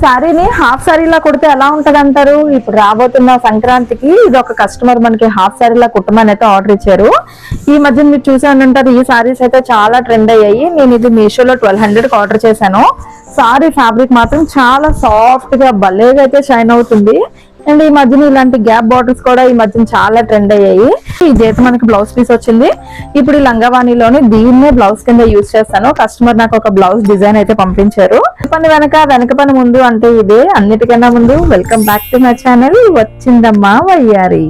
సారీని half సారీలా కుడితే ఎలా ఉంటది అంటారు? ఇప్పుడు రాబోతున్న సంక్రాంతికి ఇది ఒక కస్టమర్ మనకి హాఫ్ సారీలా కుట్టమని అయితే ఆర్డర్ ఇచ్చారు. ఈ మధ్య మీరు చూసానంటారు, ఈ సారీస్ అయితే చాలా ట్రెండ్ అయ్యాయి. నేను ఇది మీషోలో 1200 ఆర్డర్ చేశాను. సారీ ఫ్యాబ్రిక్ మాత్రం చాలా సాఫ్ట్ గా భలేగా అయితే షైన్ అవుతుంది. అండ్ ఈ మధ్యన ఇలాంటి గ్యాప్ బాటిల్స్ కూడా ఈ మధ్యన చాలా ట్రెండ్ అయ్యాయి. ఇదైతే మనకి బ్లౌజ్ పీస్ వచ్చింది. ఇప్పుడు ఈ లంగావాణిలోని దీన్నే బ్లౌజ్ కింద యూజ్ చేస్తాను. కస్టమర్ నాకు ఒక బ్లౌజ్ డిజైన్ అయితే పంపించారు. పని వెనక పని ముందు అంటే ఇదే. అన్నిటికన్నా ముందు welcome back to my channel వచ్చిందమ్మా వయ్యారి.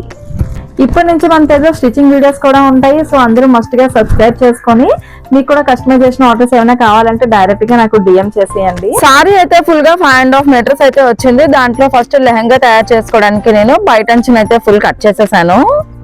ఇప్పటి నుంచి మన పేజ్ లో స్టిచింగ్ వీడియోస్ కూడా ఉంటాయి. సో అందరూ మస్ట్ గా సబ్స్క్రైబ్ చేసుకొని మీకు కూడా కస్టమైజేషన్ ఆర్డర్స్ ఏమైనా కావాలంటే డైరెక్ట్ గా నాకు డిఎం చేసేయండి. సారీ అయితే ఫుల్ గా 5.5 మీటర్స్ అయితే వచ్చింది. దాంట్లో ఫస్ట్ లెహంగా తయారు చేసుకోవడానికి నేను బయట అంచుని అయితే ఫుల్ కట్ చేసేసాను.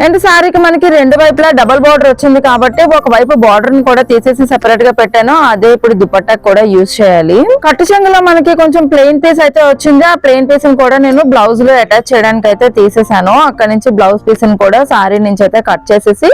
అండ్ సారీకి మనకి రెండు వైపులా డబుల్ బార్డర్ వచ్చింది కాబట్టి ఒక వైపు బార్డర్ ని కూడా తీసేసి సెపరేట్ గా పెట్టాను. అదే ఇప్పుడు దుపట్టా కూడా యూజ్ చేయాలి. కట్టు చెంగులో మనకి కొంచెం ప్లెయిన్ పీస్ అయితే వచ్చింది. ఆ ప్లెయిన్ పీస్ ని కూడా నేను బ్లౌజ్ లో అటాచ్ చేయడానికి అయితే తీసేసాను. అక్కడ నుంచి బ్లౌజ్ పీస్ ని కూడా సారీ నుంచి అయితే కట్ చేసేసి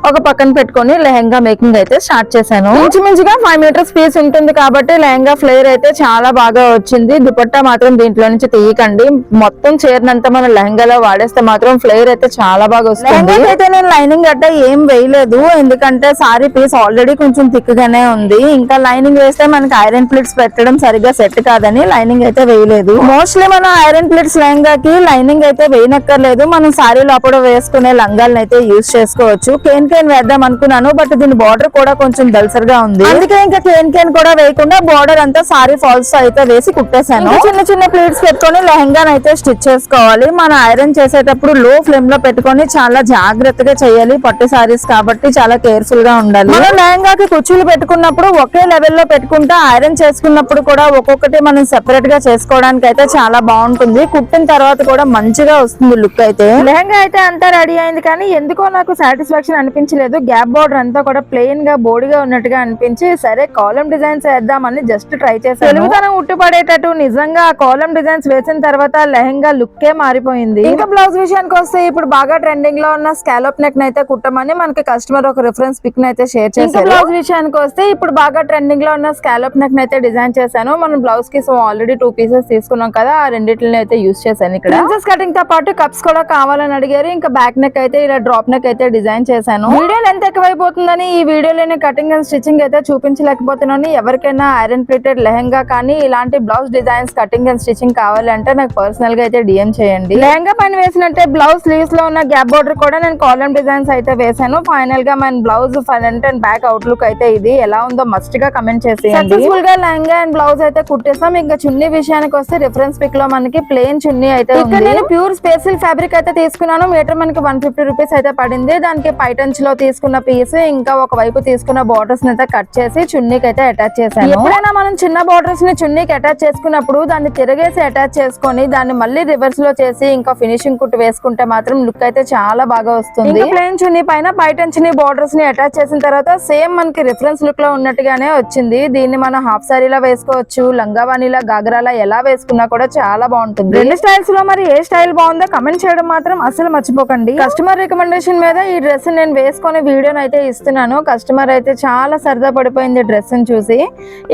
ఒక పక్కన పెట్టుకొని లెహంగా మేకింగ్ అయితే స్టార్ట్ చేశాను. ఇంచుమించుగా 5 మీటర్స్ పీస్ ఉంటుంది కాబట్టి లెహంగా ఫ్లేర్ అయితే చాలా బాగా వచ్చింది. దుపట్టా మాత్రం దీంట్లో నుంచి తీయకండి. మొత్తం చీరనంతా మన లెహంగాలో వాడేస్తే మాత్రం ఫ్లేర్ అయితే చాలా బాగా వస్తుంది. అయితే నేను లైనింగ్ గట్ట ఏం వేయలేదు, ఎందుకంటే సారీ పీస్ ఆల్రెడీ కొంచెం థిక్ గానే ఉంది. ఇంకా లైనింగ్ వేస్తే మనకి ఐరన్ ప్లేట్స్ పెట్టడం సరిగ్గా సెట్ కాదని లైనింగ్ అయితే వేయలేదు. మోస్ట్లీ మనం ఐరన్ ప్లేట్స్ లెహంగాకి లైనింగ్ అయితే వేయనక్కర్లేదు. మనం సారీ లోపల వేసుకునే లంగాలను అయితే యూజ్ చేసుకోవచ్చు. కేన్ వేద్దాం అనుకున్నాను, బట్ దీని బార్డర్ కూడా కొంచెం దల్సర్ గా ఉంది. అందుకే ఇంకా కేన్ కూడా వేయకుండా బార్డర్ అంతా సారీ ఫాల్స్ అయితే వేసి కుట్టేశాను. చిన్న చిన్న ప్లేట్స్ పెట్టుకొని లెహంగాను అయితే స్టిచ్ చేసుకోవాలి. మనం ఐరన్ చేసేటప్పుడు లో ఫ్లేమ్ లో పెట్టుకొని చాలా జాగ్రత్తగా చేయాలి. పట్టు సారీస్ కాబట్టి చాలా కేర్ఫుల్ గా ఉండాలి. మనం లెహంగాకి కుర్చీలు పెట్టుకున్నప్పుడు ఒకే లెవెల్ లో పెట్టుకుంటా ఐరన్ చేసుకున్నప్పుడు కూడా ఒక్కొక్కటి మనం సెపరేట్ గా చేసుకోవడానికి అయితే చాలా బాగుంటుంది. కుట్టిన తర్వాత కూడా మంచిగా వస్తుంది లుక్ అయితే. లెహంగా అయితే అంతా రెడీ అయింది, కానీ ఎందుకో నాకు సాటిస్ఫాక్షన్ అనిపించలేదు. గ్యాప్ బార్డర్ అంతా కూడా ప్లెయిన్ గా బోడిగా ఉన్నట్టుగా అనిపించి సరే కాలమ్ డిజైన్స్ వేద్దామని జస్ట్ ట్రై చేశాను. తెలుగుతనం ఉట్టుపడేటట్టు నిజంగా ఆ కాలమ్ డిజైన్స్ వేసిన తర్వాత లెహంగా లుక్కే మారిపోయింది. ఇంకా బ్లౌజ్ విషయానికి వస్తే ఇప్పుడు బాగా ట్రెండింగ్ లో ఉన్న స్కాలప్ నెక్ అయితే కుట్టమని మనకి కస్టమర్ ఒక రిఫరెన్స్ పిక్ అయితే షేర్ చేశారు. బ్లౌజ్ విషయానికి వస్తే ఇప్పుడు బాగా ట్రెండింగ్ లో ఉన్న స్కాలప్ నెక్ అయితే డిజైన్ చేశాను. మనం బ్లౌజ్ కి సో ఆల్రెడీ 2 పీసెస్ తీసుకున్నాం కదా, ఆ రెండింటిని అయితే యూజ్ చేశాను. ఇక్కడ ప్రిన్సెస్ కటింగ్ తో పాటు కప్స్ కూడా కావాలని అడిగారు. ఇంకా బ్యాక్ నెక్ అయితే ఇలా డ్రాప్ నెక్ అయితే డిజైన్ చేశాను. వీడియో లెంత్ ఎక్కువైపోతుందని ఈ వీడియోలోనే కటింగ్ అండ్ స్టిచ్చింగ్ అయితే చూపించలేకపోతున్నాను. ఎవరికైనా ఐరన్ ప్లేటెడ్ లెహంగా కానీ ఇలాంటి blouse designs cutting and stitching కావాలంటే నాకు పర్సనల్ గా అయితే డిఎం చేయండి. లెహంగా పైన వేసినట్టే బ్లౌజ్ స్లీవ్స్ లో ఉన్న గ్యాప్ బోర్డర్ కూడా నేను కాలమ్ డిజైన్స్ అయితే వేసాను. ఫైనల్ గా మన blouse front and back out look అయితే ఇది ఎలా ఉందో మస్ట్ గా కమెంట్ చేసేయండి. సక్సెస్ఫుల్ గా లెహంగా అండ్ బ్లౌజ్ అయితే కుట్టేసాం. ఇంకా చున్నీ విషయానికి వస్తే రిఫరెన్స్ పిక్ లో మనకి ప్లెయిన్ చున్నీ అయితే ఉంది. నేను ప్యూర్ స్పెషల్ ఫ్యాబ్రిక్ అయితే తీసుకున్నాను. మీటర్ మనకి 150 రూపీస్ అయితే పడింది. దానికి పైటంచ్ లో తీసుకున్న పీస్ ఇంకా ఒక వైపు తీసుకున్న బార్డర్స్ అయితే కట్ చేసి చున్నీకి అయితే అటాచ్ చేశాను. ఎప్పుడైనా మనం చిన్న బార్డర్స్ ని చున్నీకి అటాచ్ చేసుకున్నప్పుడు దాన్ని తిరగేసి అటాచ్ చేసుకొని దాన్ని మళ్ళీ రివర్స్ లో చేసి ఇంకా ఫినిషింగ్ కుట్టు వేసుకుంటే మాత్రం లుక్ అయితే చాలా బాగా వస్తుంది. ప్లెయిన్ చున్నీ పైన పైటంచ్ ని బార్డర్స్ ని అటాచ్ చేసిన తర్వాత సేమ్ మనకి రిఫరెన్స్ లుక్ లో ఉన్నట్టుగానే వచ్చింది. దీన్ని మనం హాఫ్ సారీలా వేసుకోవచ్చు, లంగావాణిలా గాగ్రాలా ఎలా వేసుకున్నా కూడా చాలా బాగుంటుంది. రెండు స్టైల్స్ లో మరి ఏ స్టైల్ బాగుందో కమెంట్ చేయడం మాత్రం అసలు మర్చిపోకండి. కస్టమర్ రికమెండేషన్ మీద ఈ డ్రెస్ నేను వేసుకొని వీడియోని అయితే ఇస్తున్నాను. కస్టమర్ అయితే చాలా సరదా పడిపోయింది డ్రెస్ ని చూసి.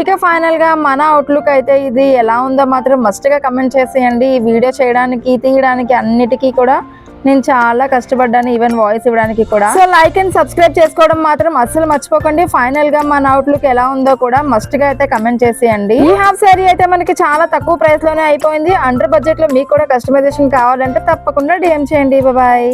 ఇక ఫైనల్ గా మన అవుట్లుక్ అయితే ఇది ఎలా ఉందో మాత్రం మస్ట్ గా కమెంట్ చేసేయండి. ఈ వీడియో చేయడానికి తీయడానికి అన్నిటికీ కూడా నేను చాలా కష్టపడ్డాను, ఈవెన్ వాయిస్ ఇవ్వడానికి కూడా. సో లైక్ అండ్ సబ్స్క్రైబ్ చేసుకోవడం మాత్రం అస్సలు మర్చిపోకండి. ఫైనల్ గా మన అవుట్లుక్ ఎలా ఉందో కూడా మస్ట్ గా అయితే కమెంట్ చేసేయండి. ఈ హాఫ్ సారీ అయితే మనకి చాలా తక్కువ ప్రైస్ లోనే అయిపోయింది. అండర్ బడ్జెట్ లో మీకు కూడా కస్టమైజేషన్ కావాలంటే తప్పకుండా డిఎం చేయండి. బాయ్.